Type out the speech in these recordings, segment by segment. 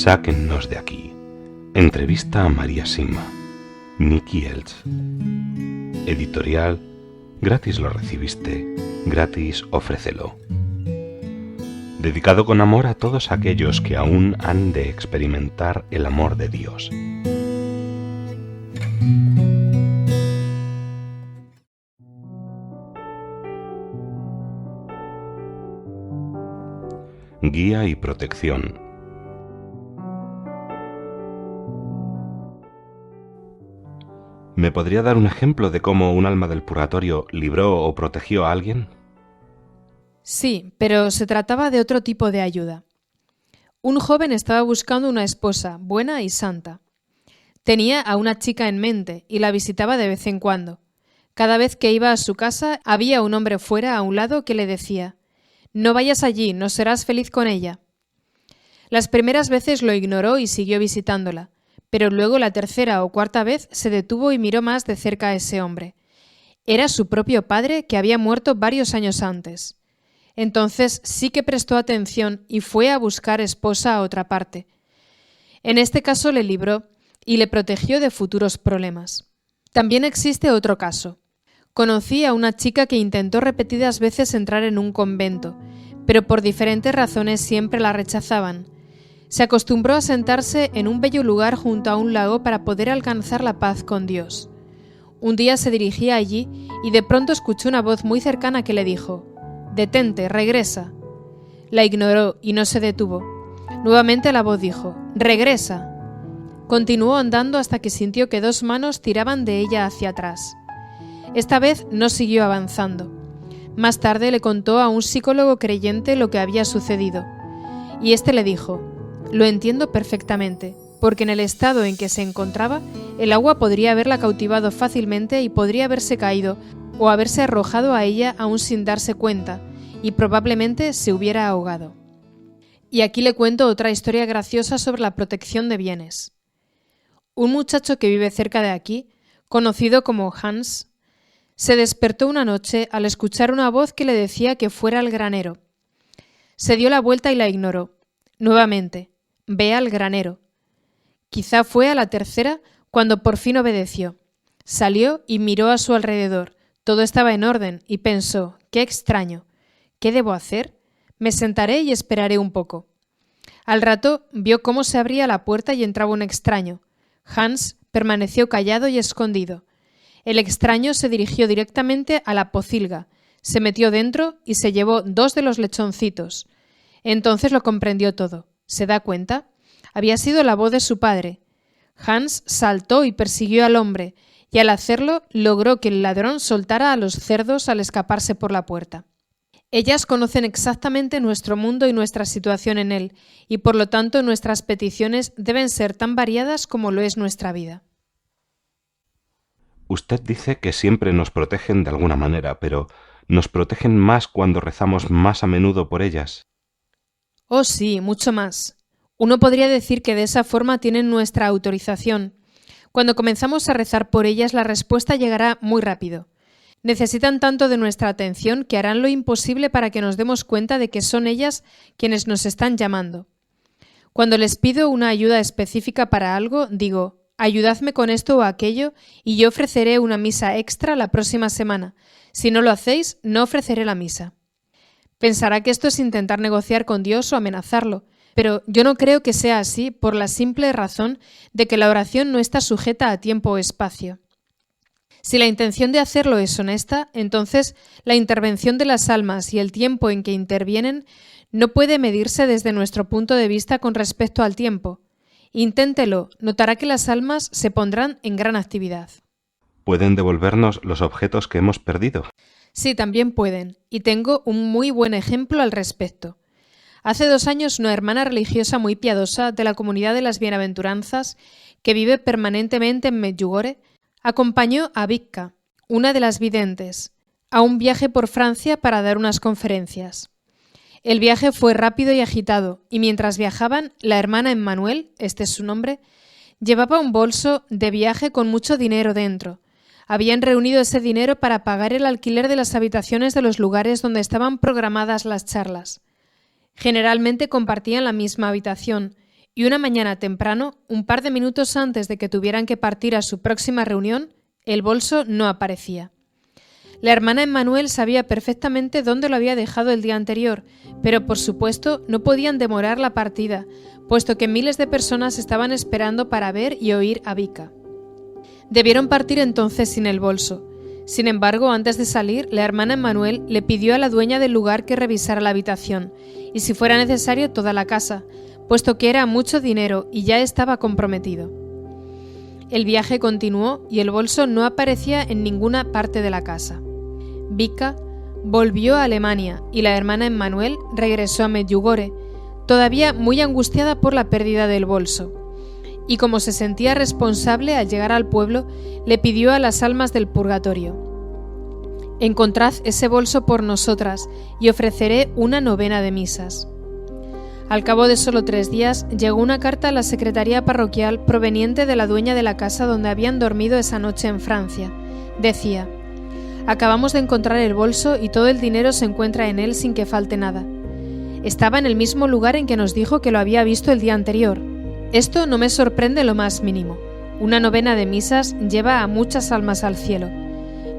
Sáquennos de aquí. Entrevista a María Sima. Nicky Elch. Editorial Gratis lo recibiste, gratis ofrécelo. Dedicado con amor a todos aquellos que aún han de experimentar el amor de Dios. Guía y protección. ¿Me podría dar un ejemplo de cómo un alma del purgatorio libró o protegió a alguien? Sí, pero se trataba de otro tipo de ayuda. Un joven estaba buscando una esposa buena y santa. Tenía a una chica en mente y la visitaba de vez en cuando. Cada vez que iba a su casa había un hombre fuera a un lado que le decía: «No vayas allí, no serás feliz con ella». Las primeras veces lo ignoró y siguió visitándola, pero luego la tercera o cuarta vez se detuvo y miró más de cerca a ese hombre. Era su propio padre, que había muerto varios años antes. Entonces sí que prestó atención y fue a buscar esposa a otra parte. En este caso le libró y le protegió de futuros problemas. También existe otro caso. Conocí a una chica que intentó repetidas veces entrar en un convento, pero por diferentes razones siempre la rechazaban. Se acostumbró a sentarse en un bello lugar junto a un lago para poder alcanzar la paz con Dios. Un día se dirigía allí y de pronto escuchó una voz muy cercana que le dijo: «Detente, regresa». La ignoró y no se detuvo. Nuevamente la voz dijo: «Regresa». Continuó andando hasta que sintió que dos manos tiraban de ella hacia atrás. Esta vez no siguió avanzando. Más tarde le contó a un psicólogo creyente lo que había sucedido. Y este le dijo: «Lo entiendo perfectamente, porque en el estado en que se encontraba, el agua podría haberla cautivado fácilmente y podría haberse caído o haberse arrojado a ella aún sin darse cuenta, y probablemente se hubiera ahogado». Y aquí le cuento otra historia graciosa sobre la protección de bienes. Un muchacho que vive cerca de aquí, conocido como Hans, se despertó una noche al escuchar una voz que le decía que fuera al granero. Se dio la vuelta y la ignoró. Nuevamente: «Ve al granero». Quizá fue a la tercera cuando por fin obedeció. Salió y miró a su alrededor. Todo estaba en orden y pensó: «Qué extraño. ¿Qué debo hacer? Me sentaré y esperaré un poco». Al rato vio cómo se abría la puerta y entraba un extraño. Hans permaneció callado y escondido. El extraño se dirigió directamente a la pocilga, se metió dentro y se llevó 2 de los lechoncitos. Entonces lo comprendió todo. ¿Se da cuenta? Había sido la voz de su padre. Hans saltó y persiguió al hombre, y al hacerlo logró que el ladrón soltara a los cerdos al escaparse por la puerta. Ellas conocen exactamente nuestro mundo y nuestra situación en él, y por lo tanto nuestras peticiones deben ser tan variadas como lo es nuestra vida. Usted dice que siempre nos protegen de alguna manera, pero ¿nos protegen más cuando rezamos más a menudo por ellas? Oh sí, mucho más. Uno podría decir que de esa forma tienen nuestra autorización. Cuando comenzamos a rezar por ellas, la respuesta llegará muy rápido. Necesitan tanto de nuestra atención que harán lo imposible para que nos demos cuenta de que son ellas quienes nos están llamando. Cuando les pido una ayuda específica para algo, digo: «Ayudadme con esto o aquello y yo ofreceré una misa extra la próxima semana. Si no lo hacéis, no ofreceré la misa». Pensará que esto es intentar negociar con Dios o amenazarlo, pero yo no creo que sea así por la simple razón de que la oración no está sujeta a tiempo o espacio. Si la intención de hacerlo es honesta, entonces la intervención de las almas y el tiempo en que intervienen no puede medirse desde nuestro punto de vista con respecto al tiempo. Inténtelo, notará que las almas se pondrán en gran actividad. ¿Pueden devolvernos los objetos que hemos perdido? Sí, también pueden, y tengo un muy buen ejemplo al respecto. Hace 2 años una hermana religiosa muy piadosa de la comunidad de las Bienaventuranzas, que vive permanentemente en Medjugorje, acompañó a Vicka, una de las videntes, a un viaje por Francia para dar unas conferencias. El viaje fue rápido y agitado, y mientras viajaban, la hermana Emmanuel, este es su nombre, llevaba un bolso de viaje con mucho dinero dentro. Habían reunido ese dinero para pagar el alquiler de las habitaciones de los lugares donde estaban programadas las charlas. Generalmente compartían la misma habitación, y una mañana temprano, un par de minutos antes de que tuvieran que partir a su próxima reunión, el bolso no aparecía. La hermana Emmanuel sabía perfectamente dónde lo había dejado el día anterior, pero por supuesto no podían demorar la partida, puesto que miles de personas estaban esperando para ver y oír a Vika. Debieron partir entonces sin el bolso. Sin embargo, antes de salir, la hermana Emmanuel le pidió a la dueña del lugar que revisara la habitación, y si fuera necesario toda la casa, puesto que era mucho dinero y ya estaba comprometido. El viaje continuó y el bolso no aparecía en ninguna parte de la casa. Vika volvió a Alemania y la hermana Emmanuel regresó a Medjugorje, todavía muy angustiada por la pérdida del bolso. Y como se sentía responsable al llegar al pueblo, le pidió a las almas del purgatorio: «Encontrad ese bolso por nosotras y ofreceré una novena de misas». Al cabo de solo 3 días, llegó una carta a la secretaría parroquial proveniente de la dueña de la casa donde habían dormido esa noche en Francia. Decía: «Acabamos de encontrar el bolso y todo el dinero se encuentra en él sin que falte nada. Estaba en el mismo lugar en que nos dijo que lo había visto el día anterior. Esto no me sorprende lo más mínimo. Una novena de misas lleva a muchas almas al cielo.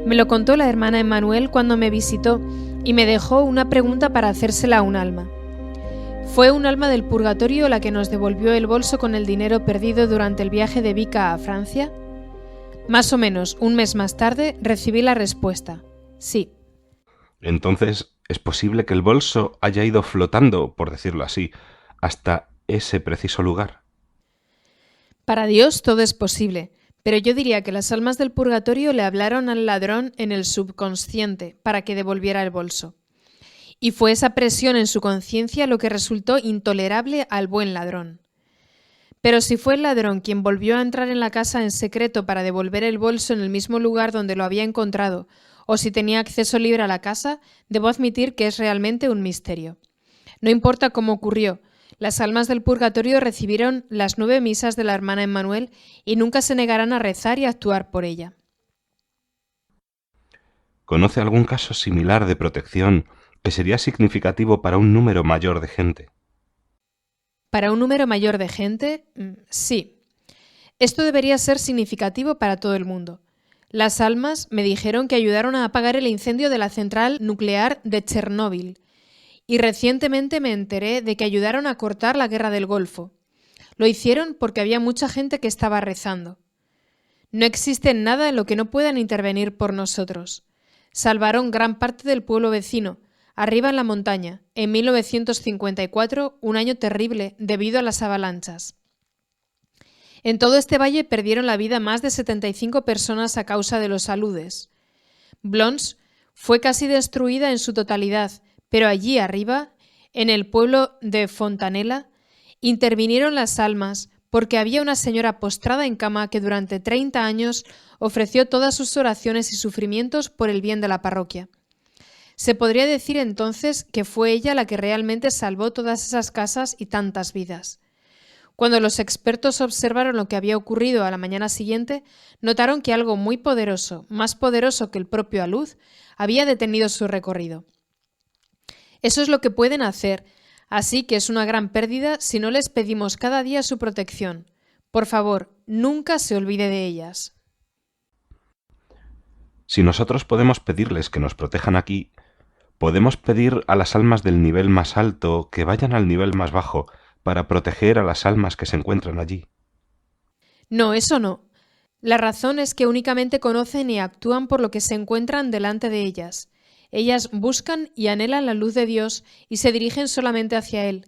Me lo contó la hermana Emmanuel cuando me visitó y me dejó una pregunta para hacérsela a un alma. ¿Fue un alma del purgatorio la que nos devolvió el bolso con el dinero perdido durante el viaje de Vika a Francia?» Más o menos un mes más tarde recibí la respuesta: sí. Entonces, ¿es posible que el bolso haya ido flotando, por decirlo así, hasta ese preciso lugar? Para Dios todo es posible, pero yo diría que las almas del purgatorio le hablaron al ladrón en el subconsciente para que devolviera el bolso. Y fue esa presión en su conciencia lo que resultó intolerable al buen ladrón. Pero si fue el ladrón quien volvió a entrar en la casa en secreto para devolver el bolso en el mismo lugar donde lo había encontrado, o si tenía acceso libre a la casa, debo admitir que es realmente un misterio. No importa cómo ocurrió, las almas del purgatorio recibieron las 9 misas de la hermana Emmanuel y nunca se negarán a rezar y a actuar por ella. ¿Conoce algún caso similar de protección que sería significativo para un número mayor de gente? ¿Para un número mayor de gente? Sí. Esto debería ser significativo para todo el mundo. Las almas me dijeron que ayudaron a apagar el incendio de la central nuclear de Chernóbil. Y recientemente me enteré de que ayudaron a cortar la guerra del Golfo. Lo hicieron porque había mucha gente que estaba rezando. No existe nada en lo que no puedan intervenir por nosotros. Salvaron gran parte del pueblo vecino, arriba en la montaña, en 1954, un año terrible debido a las avalanchas. En todo este valle perdieron la vida más de 75 personas a causa de los aludes. Blons fue casi destruida en su totalidad, pero allí arriba, en el pueblo de Fontanella, intervinieron las almas porque había una señora postrada en cama que durante 30 años ofreció todas sus oraciones y sufrimientos por el bien de la parroquia. Se podría decir entonces que fue ella la que realmente salvó todas esas casas y tantas vidas. Cuando los expertos observaron lo que había ocurrido a la mañana siguiente, notaron que algo muy poderoso, más poderoso que el propio alud, había detenido su recorrido. Eso es lo que pueden hacer, así que es una gran pérdida si no les pedimos cada día su protección. Por favor, nunca se olvide de ellas. Si nosotros podemos pedirles que nos protejan aquí, podemos pedir a las almas del nivel más alto que vayan al nivel más bajo para proteger a las almas que se encuentran allí. No, eso no. La razón es que únicamente conocen y actúan por lo que se encuentran delante de ellas. Ellas buscan y anhelan la luz de Dios y se dirigen solamente hacia Él.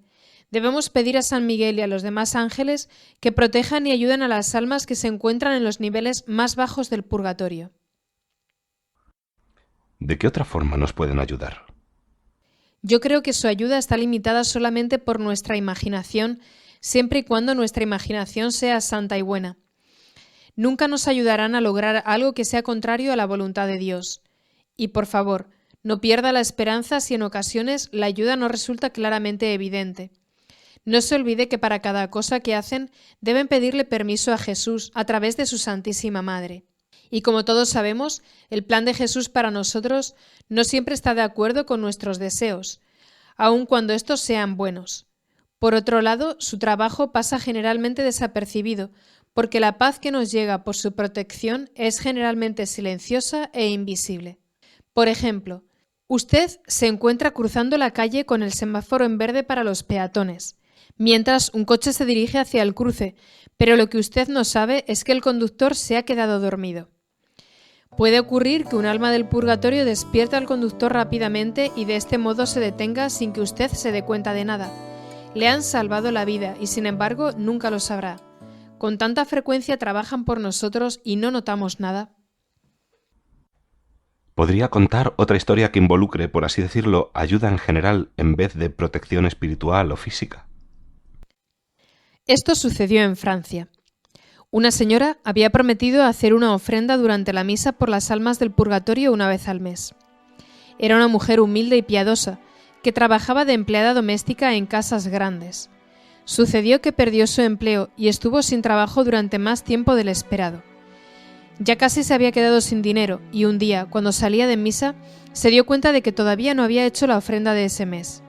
Debemos pedir a San Miguel y a los demás ángeles que protejan y ayuden a las almas que se encuentran en los niveles más bajos del purgatorio. ¿De qué otra forma nos pueden ayudar? Yo creo que su ayuda está limitada solamente por nuestra imaginación, siempre y cuando nuestra imaginación sea santa y buena. Nunca nos ayudarán a lograr algo que sea contrario a la voluntad de Dios. Y por favor, no pierda la esperanza si en ocasiones la ayuda no resulta claramente evidente. No se olvide que para cada cosa que hacen deben pedirle permiso a Jesús a través de su Santísima Madre. Y como todos sabemos, el plan de Jesús para nosotros no siempre está de acuerdo con nuestros deseos, aun cuando estos sean buenos. Por otro lado, su trabajo pasa generalmente desapercibido, porque la paz que nos llega por su protección es generalmente silenciosa e invisible. Por ejemplo, usted se encuentra cruzando la calle con el semáforo en verde para los peatones, mientras un coche se dirige hacia el cruce, pero lo que usted no sabe es que el conductor se ha quedado dormido. Puede ocurrir que un alma del purgatorio despierte al conductor rápidamente y de este modo se detenga sin que usted se dé cuenta de nada. Le han salvado la vida y sin embargo nunca lo sabrá. Con tanta frecuencia trabajan por nosotros y no notamos nada. ¿Podría contar otra historia que involucre, por así decirlo, ayuda en general en vez de protección espiritual o física? Esto sucedió en Francia. Una señora había prometido hacer una ofrenda durante la misa por las almas del purgatorio una vez al mes. Era una mujer humilde y piadosa, que trabajaba de empleada doméstica en casas grandes. Sucedió que perdió su empleo y estuvo sin trabajo durante más tiempo del esperado. Ya casi se había quedado sin dinero y un día, cuando salía de misa, se dio cuenta de que todavía no había hecho la ofrenda de ese mes.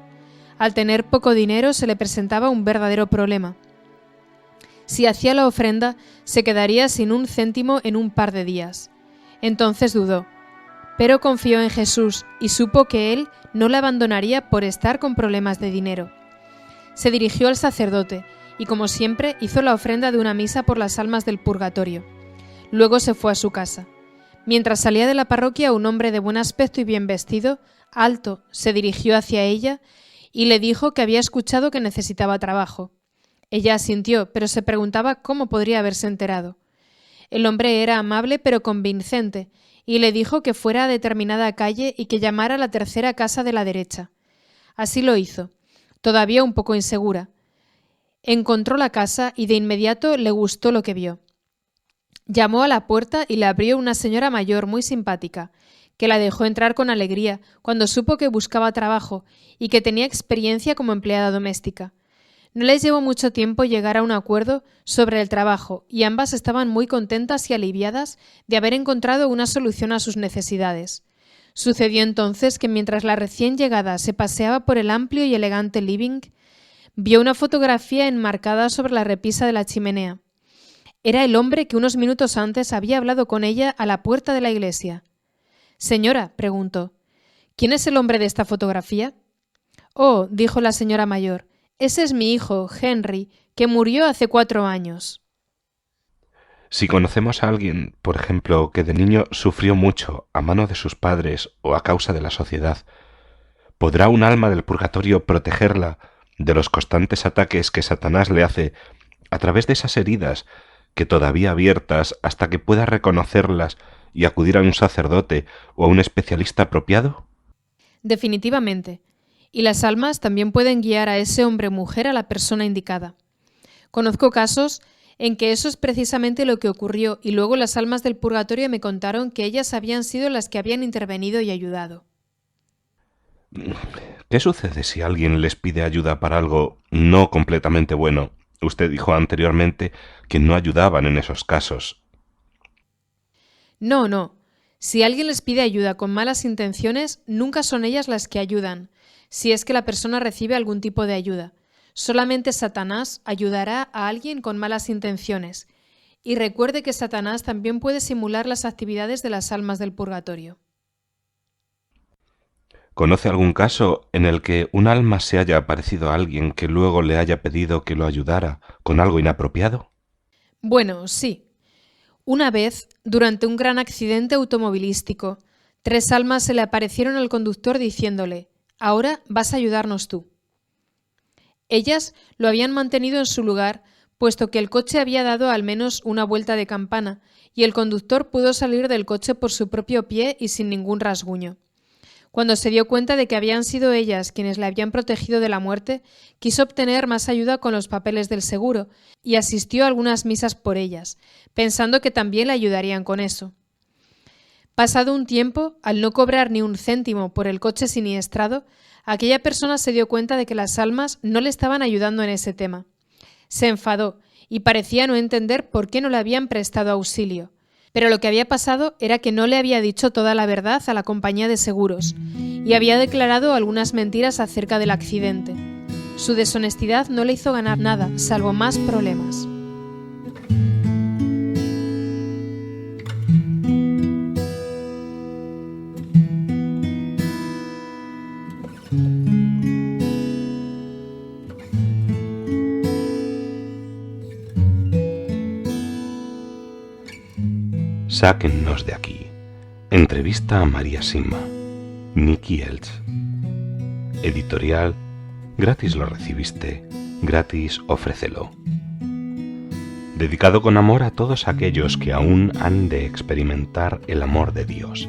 Al tener poco dinero se le presentaba un verdadero problema. Si hacía la ofrenda, se quedaría sin un céntimo en un par de días. Entonces dudó, pero confió en Jesús y supo que Él no la abandonaría por estar con problemas de dinero. Se dirigió al sacerdote y, como siempre, hizo la ofrenda de una misa por las almas del purgatorio. Luego se fue a su casa. Mientras salía de la parroquia, un hombre de buen aspecto y bien vestido, alto, se dirigió hacia ella y le dijo que había escuchado que necesitaba trabajo. Ella asintió, pero se preguntaba cómo podría haberse enterado. El hombre era amable pero convincente, y le dijo que fuera a determinada calle y que llamara a la tercera casa de la derecha. Así lo hizo, todavía un poco insegura. Encontró la casa y de inmediato le gustó lo que vio. Llamó a la puerta y la abrió una señora mayor muy simpática, que la dejó entrar con alegría cuando supo que buscaba trabajo y que tenía experiencia como empleada doméstica. No les llevó mucho tiempo llegar a un acuerdo sobre el trabajo y ambas estaban muy contentas y aliviadas de haber encontrado una solución a sus necesidades. Sucedió entonces que mientras la recién llegada se paseaba por el amplio y elegante living, vio una fotografía enmarcada sobre la repisa de la chimenea. Era el hombre que unos minutos antes había hablado con ella a la puerta de la iglesia. «Señora», preguntó, «¿quién es el hombre de esta fotografía?» «Oh», dijo la señora mayor, «ese es mi hijo, Henry, que murió hace 4 años». Si conocemos a alguien, por ejemplo, que de niño sufrió mucho a mano de sus padres o a causa de la sociedad, ¿podrá un alma del purgatorio protegerla de los constantes ataques que Satanás le hace a través de esas heridas que todavía abiertas hasta que pueda reconocerlas y acudir a un sacerdote o a un especialista apropiado? Definitivamente. Y las almas también pueden guiar a ese hombre o mujer a la persona indicada. Conozco casos en que eso es precisamente lo que ocurrió y luego las almas del purgatorio me contaron que ellas habían sido las que habían intervenido y ayudado. ¿Qué sucede si alguien les pide ayuda para algo no completamente bueno? Usted dijo anteriormente que no ayudaban en esos casos. No. Si alguien les pide ayuda con malas intenciones, nunca son ellas las que ayudan, si es que la persona recibe algún tipo de ayuda. Solamente Satanás ayudará a alguien con malas intenciones. Y recuerde que Satanás también puede simular las actividades de las almas del purgatorio. ¿Conoce algún caso en el que un alma se haya aparecido a alguien que luego le haya pedido que lo ayudara con algo inapropiado? Bueno, sí. Una vez, durante un gran accidente automovilístico, 3 almas se le aparecieron al conductor diciéndole: «Ahora vas a ayudarnos tú». Ellas lo habían mantenido en su lugar, puesto que el coche había dado al menos una vuelta de campana y el conductor pudo salir del coche por su propio pie y sin ningún rasguño. Cuando se dio cuenta de que habían sido ellas quienes le habían protegido de la muerte, quiso obtener más ayuda con los papeles del seguro y asistió a algunas misas por ellas, pensando que también le ayudarían con eso. Pasado un tiempo, al no cobrar ni un céntimo por el coche siniestrado, aquella persona se dio cuenta de que las almas no le estaban ayudando en ese tema. Se enfadó y parecía no entender por qué no le habían prestado auxilio. Pero lo que había pasado era que no le había dicho toda la verdad a la compañía de seguros y había declarado algunas mentiras acerca del accidente. Su deshonestidad no le hizo ganar nada, salvo más problemas. Sáquennos de aquí. Entrevista a María Simma. Nicky Elch. Editorial. Gratis lo recibiste, gratis ofrécelo. Dedicado con amor a todos aquellos que aún han de experimentar el amor de Dios.